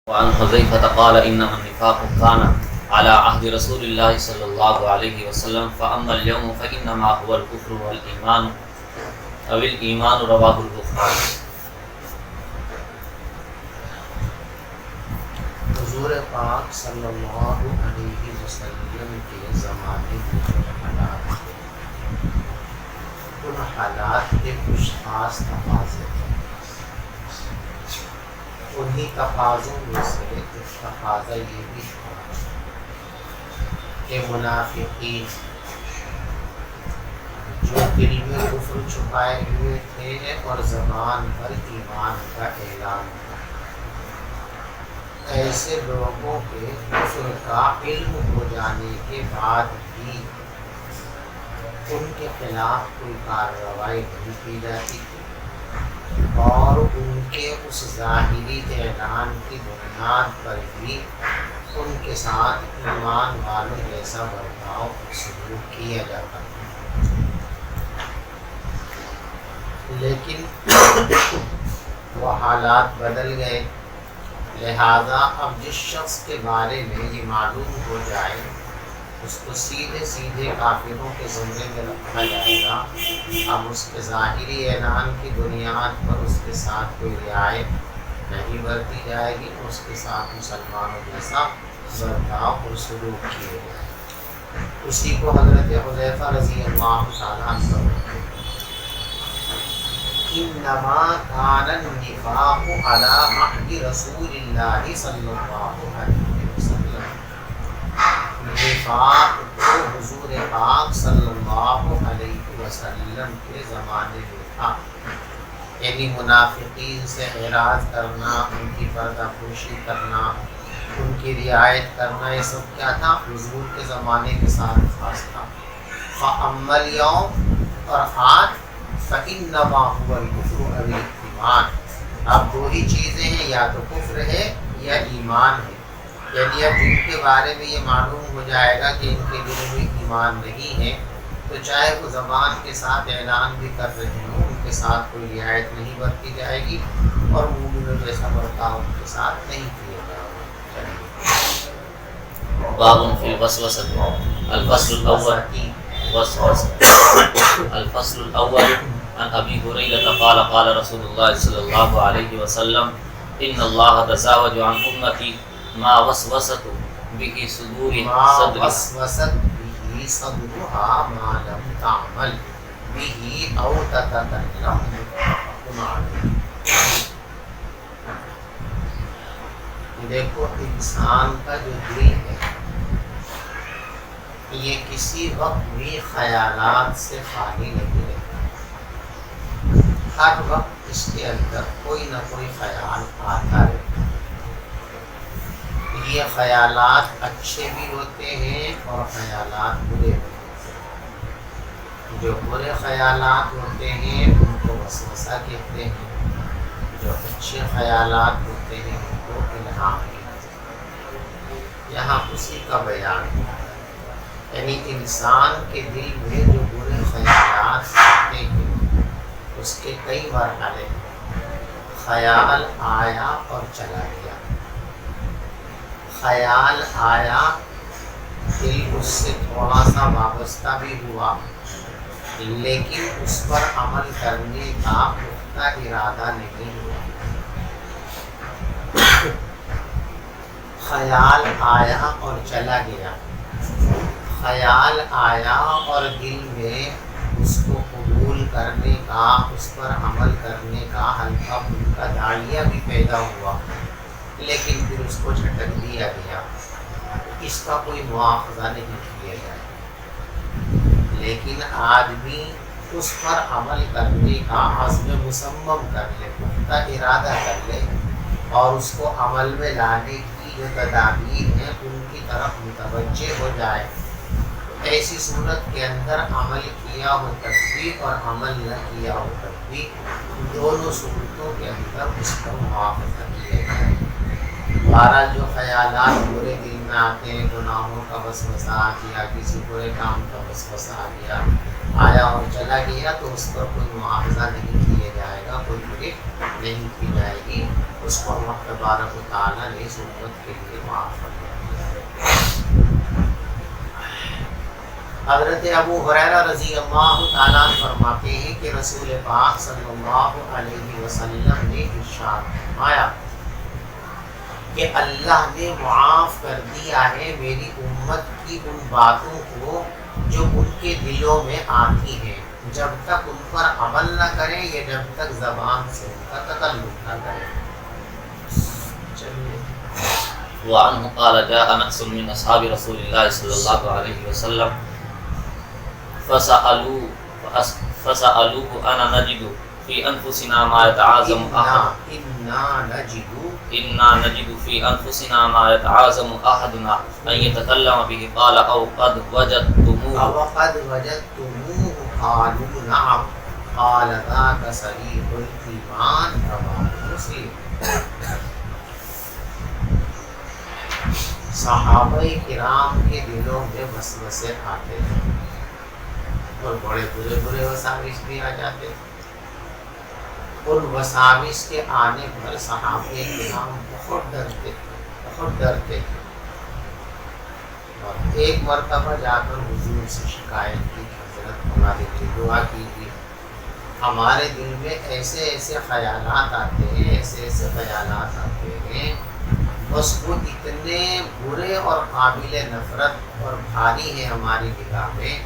وعن حذیفہ قال انما النفاق كان على عهد رسول الله صلی اللہ علیہ وسلم فاما اليوم فانما هو الكفر والايمان او الايمان رواه البخاری۔ حضور پاک صلی اللہ علیہ وسلم کے زمانے میں جو حالات تھے، ان حالات کے کچھ خاص تقاضے تھے۔ انہی تقاضوں میں سے ایک تقاضا یہ بھی تھا کہ منافقین جو دل میں کفر چھپائے ہوئے تھے اور زبان پر ایمان کا اعلان تھا، ایسے لوگوں کے کفر کا علم ہو جانے کے بعد بھی ان کے خلاف کوئی کارروائی نہیں کی جاتی تھی، اور ان کے اس ظاہری اعلان کی بنیاد پر بھی ان کے ساتھ ایمان والوں جیسا برتاؤ اور سلوک کیا جاتا تھا۔ لیکن وہ حالات بدل گئے، لہذا اب جس شخص کے بارے میں یہ معلوم ہو جائے اس کو سیدھے سیدھے کافروں کے زمرے میں رکھا جائے گا۔ اب اس کے ظاہری اعلان کی بنیاد پر اس کے ساتھ کوئی رعایت نہیں برتی جائے گی، اس کے ساتھ مسلمانوں جیسا برتاؤ اور سلوک کیے جائے۔ اسی کو حضرت حذیفہ رضی اللہ تعالیٰ عنہ فرماتے ہیں، انما کان النفاق علی عہد رسول اللہ صلی اللہ علیہ وسلم، نفاق تو حضور پاک صلی اللہ علیہ وسلم کے زمانے میں تھا، یعنی منافقین سے اعراض کرنا، ان کی پردہ پوشی کرنا، ان کی رعایت کرنا، یہ سب کیا تھا؟ حضور کے زمانے کے ساتھ خاص تھا۔ فَأَمَّا الْيَوْمُ، اور آج، فَإِنَّمَا هُوَ الْكُفْرُ أَوِ الْإِيمَانُ، اب دو ہی چیزیں ہیں، یا تو کفر ہے یا ایمان ہے۔ یعنی اب جن کے بارے میں یہ معلوم ہو جائے گا کہ ان کے دل میں ایمان نہیں ہے، تو چاہے وہ زبان کے ساتھ اعلان بھی کر رہے ہوں، ان کے ساتھ کوئی رعایت نہیں برتی جائے گی اور مومنوں جیسا برتاؤ ان کے ساتھ نہیں کیا جائے گا۔ باب فی الوسوسۃ الفصل الاول الفصل الاول عن ابی ہریرہ قال قال رسول اللہ صلی اللہ علیہ وسلم ان اللہ تزاوج عن امتی ما وسوست به صدور صدر صدرها ما لم تعمل به او تتكلم معه۔ دیکھو، انسان کا جو دل ہے یہ کسی وقت بھی خیالات سے خالی نہیں رہتا، ہر وقت اس کے اندر کوئی نہ کوئی خیال آتا رہتا ہے۔ یہ خیالات اچھے بھی ہوتے ہیں اور خیالات برے بھی ہوتے ہیں۔ جو برے خیالات ہوتے ہیں ان کو وسوسہ کہتے ہیں، جو اچھے خیالات ہوتے ہیں ان کو الہام کہتے ہیں۔ یہاں اسی کا بیان ہے، یعنی انسان کے دل میں جو برے خیالات آتے ہیں اس کے کئی مرحلے ہیں۔ خیال آیا اور چلا گیا، خیال آیا، دل اس سے تھوڑا سا وابستہ بھی ہوا، لیکن اس پر عمل کرنے کا پختہ ارادہ نہیں ہوا۔ خیال آیا اور چلا گیا، خیال آیا اور دل میں اس کو قبول کرنے کا، اس پر عمل کرنے کا ہلکا پھلکا داڑیاں بھی پیدا ہوا، لیکن پھر اس کو جھٹک دیا گیا، اس کا کوئی مواخذہ نہیں کیا جائے، لیکن آدمی اس پر عمل کرنے کا عزم مصمم کر لے، پختہ ارادہ کر لے اور اس کو عمل میں لانے کی جو تدابیر ہیں ان کی طرف متوجہ ہو جائے، ایسی صورت کے اندر عمل کیا ہو تب بھی اور عمل نہ کیا ہو تب بھی دونوں صورتوں کے اندر اس کا مواخذہ کیا جائے۔ بہرحال جو خیالات برے دل میں آتے ہیں، گناہوں کا وسوسہ آ گیا، کسی برے کام کا وسوسہ آ گیا، آیا اور چلا گیا، تو اس پر کوئی مواخذہ نہیں کیا جائے جائے گا، کوئی گرفت نہیں کی جائے گی، اس کو اللہ تبارک و تعالیٰ نے اس امت کے لیے معاف کر دیا۔ حضرت ابو ہریرہ رضی اللہ تعالیٰ عنہ فرماتے ہیں کہ رسول پاک صلی اللہ علیہ وسلم نے ارشاد فرمایا کہ اللہ نے معاف کر دیا ہے میری امت کی ان باتوں کو جو ان کے دلوں میں آتی ہیں، جب تک ان پر عمل نہ کریں یا جب تک زبان سے ان کا تکلم نہ کریں۔ وعنہ قال جاء نقص من اصحاب رسول اللہ صلی اللہ علیہ وسلم فسألوه انا نجد في انفسنا ما يتعاظم انا نجد في انفسنا ما يتعاظم احدنا ان يتكلم به قال او قد وجدتموه قالوا نعم قال ذاك صريح الإيمان رواه مسلم۔ صحابہ کرام کے دلوں میں وسوسے آتے ہیں اور بڑے برے برے وساوس بھی آ جاتے ہیں۔ ان وساوس کے آنے پر صحابہ کرام بہت ڈرتے ہیں اور ایک مرتبہ جا کر حضور سے شکایت کی، حضرت ہمارے لیے دعا کیجیے، ہمارے دل میں ایسے ایسے خیالات آتے ہیں بس وہ اتنے برے اور قابل نفرت اور بھاری ہیں ہماری نگاہ میں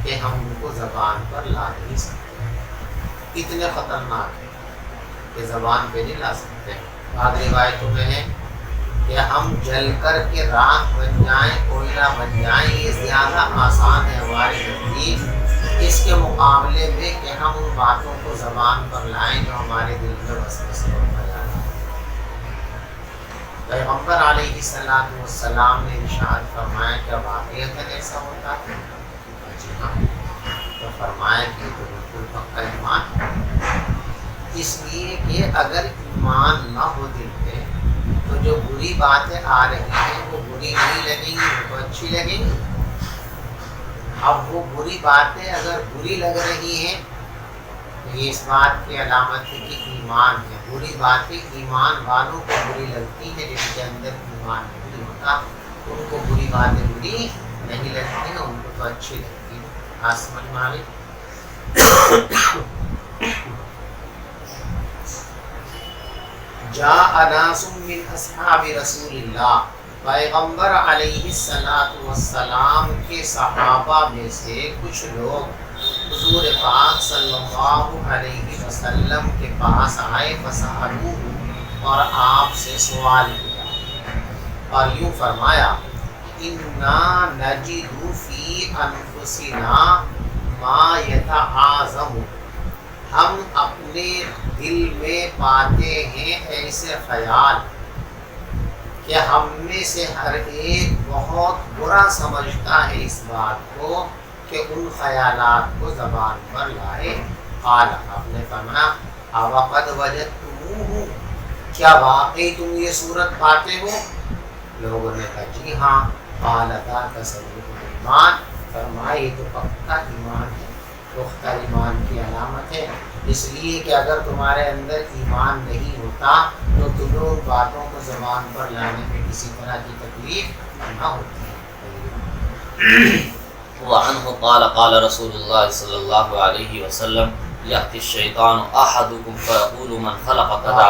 کہ ہم ان کو زبان پر لا نہیں سکتے، اتنے خطرناک ہیں کہ زبان پہ نہیں لا سکتے۔ بعض روایتوں میں ہے کہ ہم جل کر کے راکھ بن جائیں، کوئلہ بن جائیں، یہ زیادہ آسان ہے ہمارے نزدیک اس کے مقابلے میں کہ ہم ان باتوں کو زبان پر لائیں جو ہمارے دل میں وسوسے اور خیالات۔ پیغمبر علیہ السلام نے ارشاد فرمایا کہ واقعتاً ایسا ہوتا ہے؟ جی ہاں، تو فرمایا کہ تو بالکل پکا ایمان ہے، اس لیے کہ اگر ایمان نہ ہو دل میں تو جو بری باتیں آ رہی ہیں وہ بری نہیں لگیں گی، وہ تو اچھی لگیں گی۔ اب وہ بری باتیں اگر بری لگ رہی ہیں تو یہ اس بات کی علامت ہے کہ ایمان ہے۔ بری باتیں ایمان والوں کو بری لگتی ہیں، جن کے اندر ایمان نہیں ہوتا ان کو بری باتیں بری نہیں لگتی ہیں، ان کو تو اچھی لگتی ہیں۔ آج سمجھ میں آ گئی؟ جاء ناس من اصحاب رسول اللہ، پیغمبر علیہ السلام کے صحابہ میں سے کچھ لوگ حضور پاک صلی اللہ علیہ وسلم کے پاس آئے، فسألوه، اور آپ سے سوال کیا اور یوں فرمایا، انا نجد فی انفسنا ما یتعاظم، ہم اپنے دل میں پاتے ہیں ایسے خیال کہ ہم میں سے ہر ایک بہت برا سمجھتا ہے اس بات کو کہ ان خیالات کو زبان پر لائے۔ قال، آپ نے فرمایا، اوقد وجدتموہ، کیا واقعی تم یہ صورت پاتے ہو؟ لوگوں نے کہا جی ہاں۔ قال ذاک صریح الایمان، فرمایا یہ تو پکا ایمان ہے، پختہ ایمان کی علامت ہے، اس لیے کہ اگر تمہارے اندر ایمان نہیں ہوتا تو تمہیں ان باتوں کو زبان پر لانے میں کسی طرح کی تکلیف نہ ہوتی ہے۔ وعنہ قال قال رسول اللہ صلی اللہ علیہ وسلم یأتی الشیطان احدکم فیقول من خلق کذا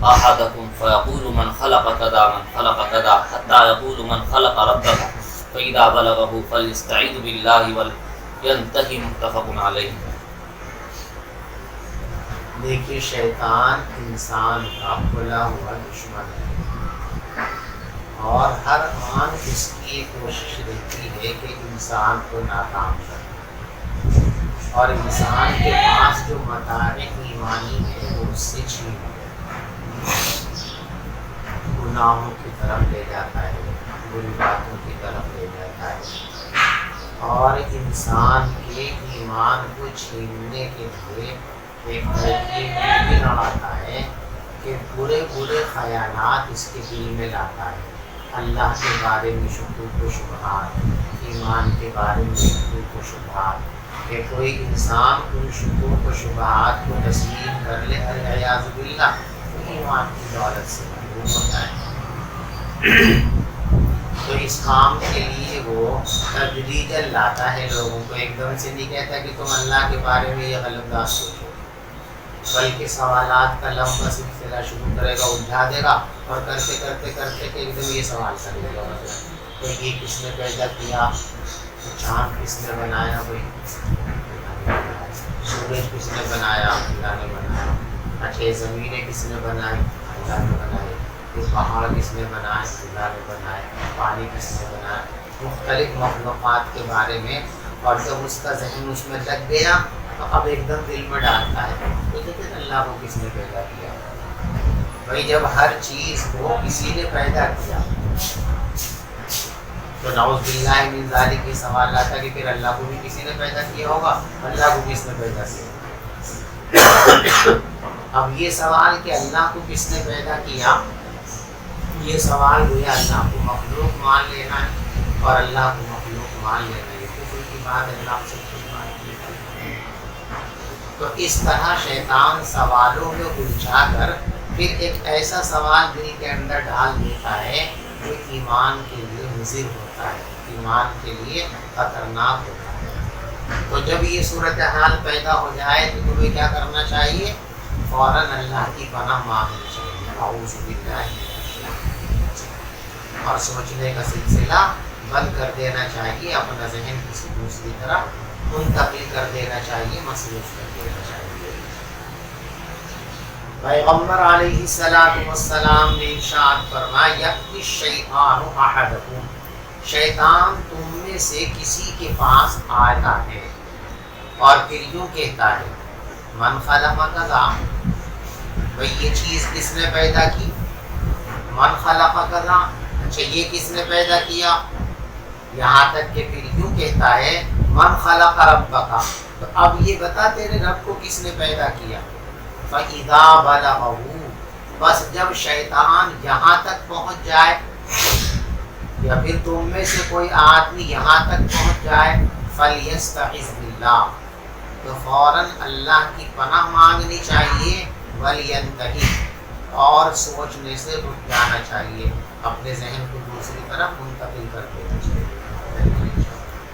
احدکم فیقول من خلق کذا من خلق کذا حتی یقول من خلق ربک فإذا بلغه فلیستعیذ باللہ ولینتہی، متفق علیہ۔ دیکھیے شیطان انسان کا کھلا ہوا دشمن ہے اور ہر آن اس کی کوشش رہتی ہے کہ انسان کو ناکام کرے اور انسان کے پاس جو متاع ایمانی ہے وہ اس سے چھین لے، گناہوں کی طرف لے جاتا ہے، بری باتوں کی طرف لے جاتا ہے اور انسان کے ایمان کو چھیننے کے لیے ایک ترکیب بھی لڑاتا ہے کہ برے برے خیالات اس کے دل میں لاتا ہے، اللہ کے بارے میں شکوک و شبہات، ایمان کے بارے میں شکوک و شبہات، کہ کوئی انسان ان شکوک و شبہات کو تسلیم کر لے الیاذ باللہ تو ایمان کی دولت سے محروم ہوتا ہے۔ تو اس کام کے لیے وہ تدریجاً لاتا ہے لوگوں کو، ایک دم سے نہیں کہتا کہ تم اللہ کے بارے میں یہ غلط بات سوچو، بلکہ سوالات کا لمبا سلسلہ شروع کرے گا، الجھا دے گا، اور کرتے کرتے کرتے کہ ایک دم یہ سوال کر لے گا تو یہ کس نے پیدا کیا، چاند کس نے بنایا، بھائی سورج کس نے بنایا، اللہ نے بنایا، اچھا زمینیں کس نے بنائی، اللہ نے بنائی، یہ پہاڑ کس نے بنائے، اللہ نے بنائے، پانی کس نے بنایا، مختلف مخلوقات کے بارے میں۔ اور جب اس کا ذہن اس میں لگ گیا تو اب ایک دم دل میں ڈالتا ہے تو لیکن اللہ کو کس نے پیدا کیا، بھائی جب ہر چیز کو کسی نے پیدا کیا تو نعوذ باللہ من ذالک یہ سوال آتا کہ پھر اللہ کو بھی کسی نے پیدا کیا ہوگا، اللہ کو کس نے پیدا کیا۔ اب یہ سوال کہ اللہ کو کس نے پیدا کیا، یہ سوال جو ہے اللہ کو مخلوق مان لینا ہے اور اللہ کو مخلوق مان لینا ہے، یہ کفر کی بات ہے، اللہ سے کچھ مان لینا ہے۔ تو اس طرح شیطان سوالوں میں الجھا کر پھر ایک ایسا سوال دل کے اندر ڈال دیتا ہے جو ایمان کے لیے مضر ہوتا ہے، ایمان کے لیے خطرناک ہوتا ہے۔ تو جب یہ صورتحال پیدا ہو جائے تو تمہیں کیا کرنا چاہیے، فوراً اللہ کی پناہ مانگنی چاہیے، اعوذ باللہ اور سوچنے کا سلسلہ بند کر دینا چاہیے، اپنا ذہن کسی دوسری طرف منتقل کر دینا چاہیے، مصروف کر دینا چاہیے۔ پیغمبر علیہ السلام نے ارشاد فرمایا الشیطان احدکم، شیطان تم میں سے کسی کے پاس آتا ہے اور پھر یوں کہتا ہے من خلق کذا، بھئی یہ چیز کس نے پیدا کی، من خلق کذا، اچھا یہ کس نے پیدا کیا، یہاں تک کہ پھر یوں کہتا ہے من خلق ربک، تو اب یہ بتا تیرے رب کو کس نے پیدا کیا۔ فَإِذَا بَلَغَهُ، بس جب شیطان یہاں تک پہنچ جائے یا پھر تم میں سے کوئی آدمی یہاں تک پہنچ جائے فَلْيَسْتَعِذْ بِاللَّهِ، تو فوراً اللہ کی پناہ مانگنی چاہیے، وَلْيَنْتَهِ، اور سوچنے سے رک جانا چاہیے، اپنے ذہن کو دوسری طرف منتقل کر دینا چاہیے۔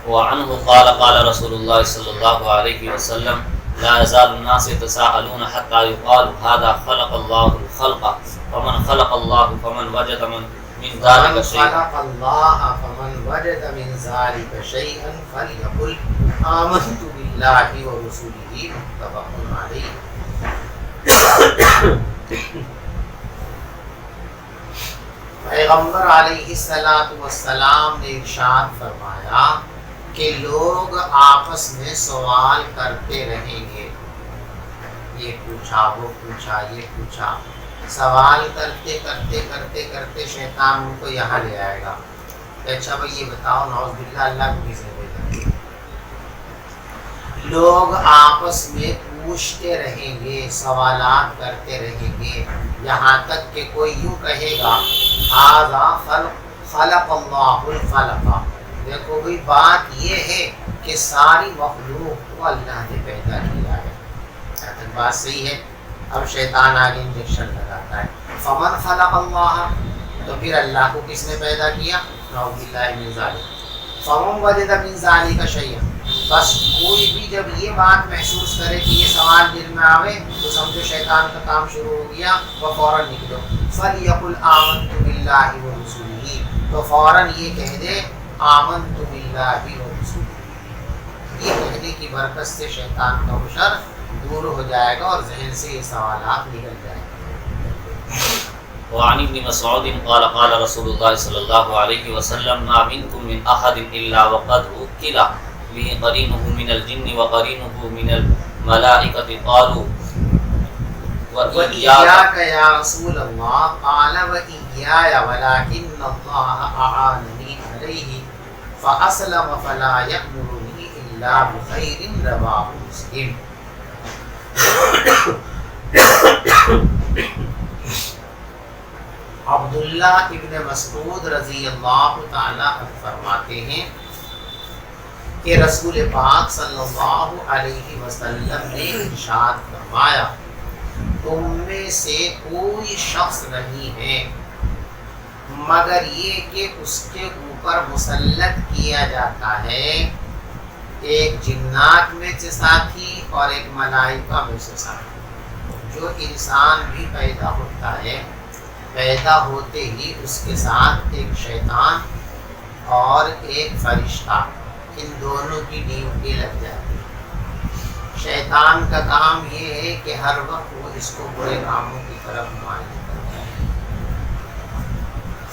وعنہ قال قال رسول اللہ صلی اللہ علیہ وسلم لا يزال الناس يتساءلون حتى يقال هذا خلق الله الخلق فمن خلق الله فمن وجد من ذلك شيئا خلق الله فمن وجد من ذلك شيئا فليقل آمنت بالله ورسوله متفق عليه۔ پیغمبر علیہ السلام نے ارشاد فرمایا کہ لوگ آپس میں سوال کرتے رہیں گے، یہ پوچھا وہ پوچھا یہ پوچھا، سوال کرتے کرتے کرتے کرتے شیطان ان کو یہاں لے آئے گا کہ اچھا بھائی یہ بتاؤ نعوذ باللہ اللہ کو کس نے پیدا کیا۔ لوگ آپس میں پوچھتے رہیں گے، سوالات کرتے رہیں گے، یہاں تک کہ کوئی یوں کہے گا ھذا خلق اللہ الخلق، دیکھو بھئی بات یہ ہے کہ ساری مخلوق کو اللہ نے پیدا کیا ہے، بات صحیح ہے۔ اب شیطان آگے انجیکشن لگاتا ہے فمن خلق اللہ، تو پھر اللہ کو کس نے پیدا کیا، نعوذ باللہ من ذالک، فمن وجد من ذالک شیئا، بس کوئی بھی جب یہ بات محسوس کرے کہ یہ سوال دل میں آوے تو سمجھو شیطان کا کام شروع ہو گیا، وہ فوراً نکلو، فَلْيَقُلْ آمَنْتُ بِاللَّهِ وَرُسُولِهِ، تو فوراً یہ کہہ دے آمنت باللہ ورسولہ، یہ کہنے کی برکت سے شیطان کا شر دور ہو جائے گا اور ذہن سے یہ سوالات نکل جائیں گے۔ وعن ابن مسعود قال قال رسول اللہ صلی اللہ علیہ وسلم ما منکم من احد الا وقد وکل به قرینه من الجن وقرینه من الملائکۃ قالوا وإياك يا رسول الله قال وإياي ولكن الله أعانني عليه فأسلم فلا يأمرني إلا بخير، رواه مسلم۔ عبداللہ ابن مسعود رضی اللہ تعالیٰ عنہ فرماتے ہیں کہ رسول پاک صلی اللہ علیہ وسلم نے ارشاد فرمایا تم میں سے کوئی شخص نہیں ہے مگر یہ کہ اس کے اوپر مسلط کیا جاتا ہے ایک جنات میں سے ساتھی اور ایک ملائکہ میں سے ساتھی۔ جو انسان بھی پیدا ہوتا ہے پیدا ہوتے ہی اس کے ساتھ ایک شیطان اور ایک فرشتہ، ان دونوں کی ڈیوٹی لگ جاتی ہے۔ شیطان کا کام یہ ہے کہ ہر وقت وہ اس کو برے کاموں کی طرف مائل کرتا ہے،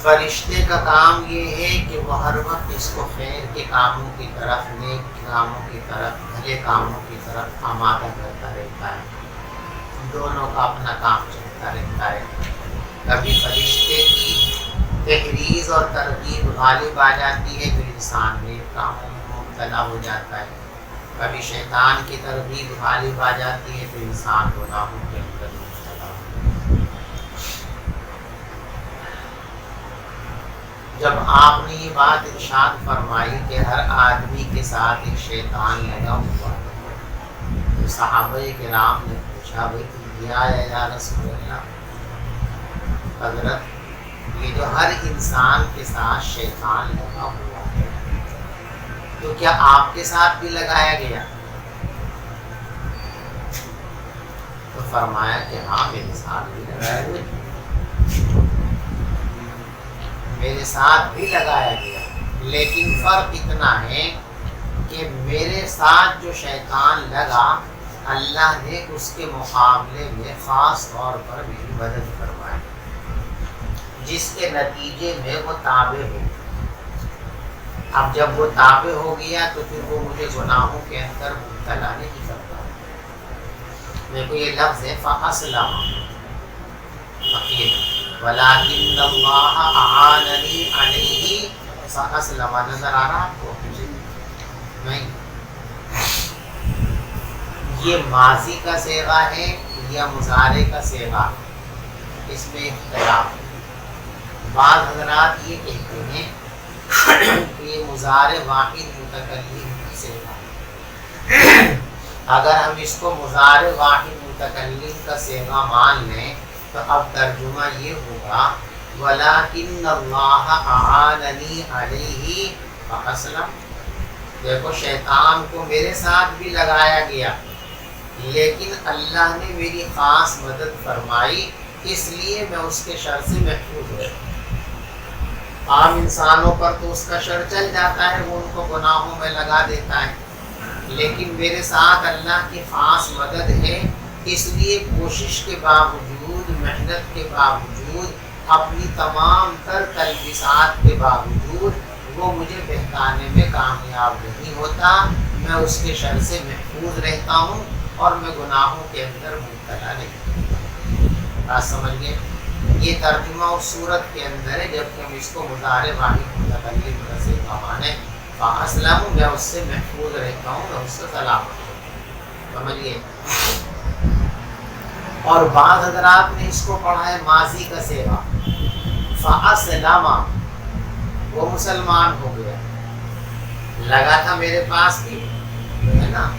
فرشتے کا کام یہ ہے کہ وہ ہر وقت اس کو خیر کے کاموں کی طرف، نیک کاموں کی طرف، بھلے کاموں کی طرف آمادہ کرتا رہتا ہے۔ دونوں کا اپنا کام چلتا رہتا ہے۔ کبھی فرشتے کی تحریض اور ترغیب غالب آ جاتی ہے تو انسان نیک کاموں میں مبتلا ہو جاتا ہے، کبھی شیطان کی ترغیب غالب آ جاتی ہے تو انسان گناہوں کے اندر مبتلا ہو جاتا ہے۔ جب آپ نے یہ بات ارشاد فرمائی کہ ہر آدمی کے ساتھ ایک شیطان لگا ہوا ہے تو صحابہ کرام نے پوچھا بھائی یا رسول اللہ، حضرت یہ جو ہر انسان کے ساتھ شیطان لگا ہوا ہے تو کیا آپ کے ساتھ بھی لگایا گیا؟ تو فرمایا کہ ہاں میرے ساتھ بھی لگایا گیا، میرے ساتھ بھی لگایا گیا، لیکن فرق اتنا ہے کہ میرے ساتھ جو شیطان لگا اللہ نے اس کے مقابلے میں خاص طور پر میری مدد فرمائی، جس کے نتیجے میں وہ تابع ہو گیا۔ اب جب وہ تابع ہو گیا تو پھر وہ مجھے گناہوں کے اندر مبتلا نہیں کرتا۔ دیکھو یہ لفظ ہے فَأَسْلَمَ وَلَٰكِنَّ اللَّهَ أَعَانَنِي عَلَيْهِ فَأَسْلَمَ، نظر آ رہا آپ کو؟ نہیں، یہ ماضی کا صیغہ ہے یا مضارع کا صیغہ، اس میں اختلاف ہے۔ بعض حضرات یہ کہتے ہیں کہ یہ مضارع واحد متکلم کا صیغہ ہے۔ اگر ہم اس کو مضارع واحد متکلم کا صیغہ مان لیں تو اب ترجمہ یہ ہوگا وَلَٰكِنَّ اللَّهَ أَعَانَنِي عَلَيْهِ فَأَسْلَمَ۔ دیکھو شیطان کو میرے ساتھ بھی لگایا گیا لیکن اللہ نے میری خاص مدد فرمائی، اس لیے میں اس کے شر سے محفوظ ہوں۔ عام انسانوں پر تو اس کا شر چل جاتا ہے، وہ ان کو گناہوں میں لگا دیتا ہے، لیکن میرے ساتھ اللہ کی خاص مدد ہے، اس لیے کوشش کے باوجود، محنت کے باوجود، اپنی تمام تر تلبیسات کے باوجود وہ مجھے بہکانے میں کامیاب نہیں ہوتا، میں اس کے شر سے محفوظ رہتا ہوں اور میں گناہوں کے اندر مبتلا نہیں ہوتا۔ بات سمجھ گئے؟ یہ ترجمہ اس صورت کے اندر ہے جبکہ ہم اس کو مضارع واحد متکلم کا صیغہ مانیں، فَأَسْلَمُ، میں اس سے محفوظ رہتا ہوں، میں اس سے سلامت ہوں۔ سمجھئے؟ اور بعض حضرات نے اس کو پڑھا ہے ماضی کا صیغہ، فَأَسْلَمَ، وہ مسلمان ہو گیا، لگا تھا میرے پاس بھی، ہے نا،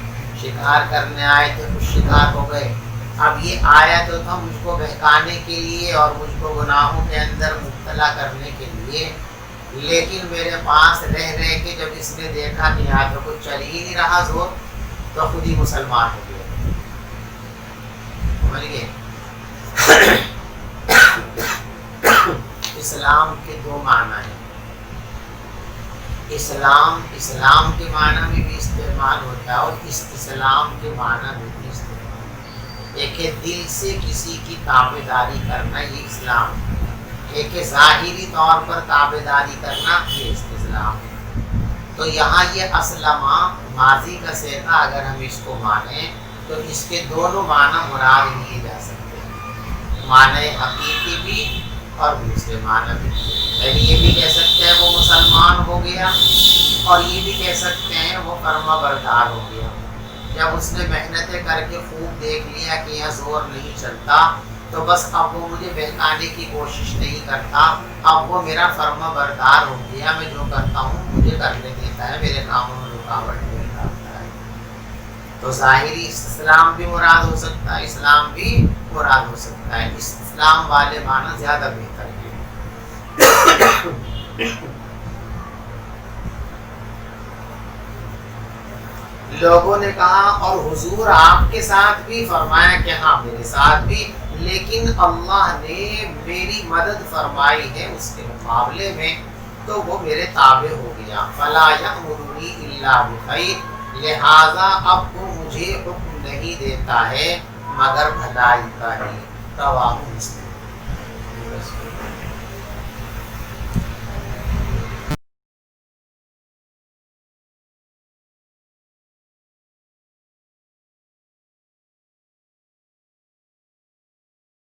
شکار کرنے آئے تھے، کچھ شکار ہو گئے، اب یہ آیا تو تھا مجھ کو بہکانے کے لیے اور مجھ کو گناہوں کے اندر مبتلا کرنے کے لیے، لیکن میرے پاس رہ کے جب اس نے دیکھا کہ یہاں تو کچھ چل ہی نہیں رہا زور، تو خود ہی مسلمان ہو گیا۔ سمجھ گئے؟ اسلام کے دو معنی ہیں۔ اسلام کے معنی میں بھی استعمال ہوتا ہے اور استسلام کے معنی میں بھی استعمال ہوتا ہے۔ ایک ہے دل سے کسی کی تابعداری کرنا، یہ اسلام ہے، ایک ہے ظاہری طور پر تابعداری کرنا، یہ استسلام ہے۔ تو یہاں یہ اسلمہ ماضی کا صیغہ اگر ہم اس کو مانیں تو اس کے دونوں معنی مراد لیے جا سکتے ہیں، معنی حقیقی بھی اور دوسرے معنی بھی۔ یعنی یہ بھی کہہ سکتے ہیں وہ مسلمان ہو گیا اور یہ بھی کہہ سکتے ہیں وہ فرما بردار ہو گیا۔ جب اس نے محنتیں کر کے خوب دیکھ لیا کہ یہاں زور نہیں چلتا تو بس اب وہ مجھے بہکانے کی کوشش نہیں کرتا، اب وہ میرا فرما بردار ہو گیا، میں جو کرتا ہوں مجھے کرنے دیتا ہے، میرے کاموں میں رکاوٹ نہیں ڈالتا ہے۔ تو ظاہری استسلام بھی مراد ہو سکتا ہے، اسلام بھی مراد ہو سکتا ہے، اسلام والے معنی زیادہ بہتر ہے۔ لوگوں نے کہا اور حضور آپ کے ساتھ بھی؟ فرمایا کہ ہاں میرے ساتھ بھی، لیکن اللہ نے میری مدد فرمائی ہے اس کے مقابلے میں، تو وہ میرے تابع ہو گیا۔ فلا یأمرنی الا بخیر، لہذا اب وہ مجھے حکم نہیں دیتا ہے مگر بھلائی کا ہی۔ رواہ مسلم۔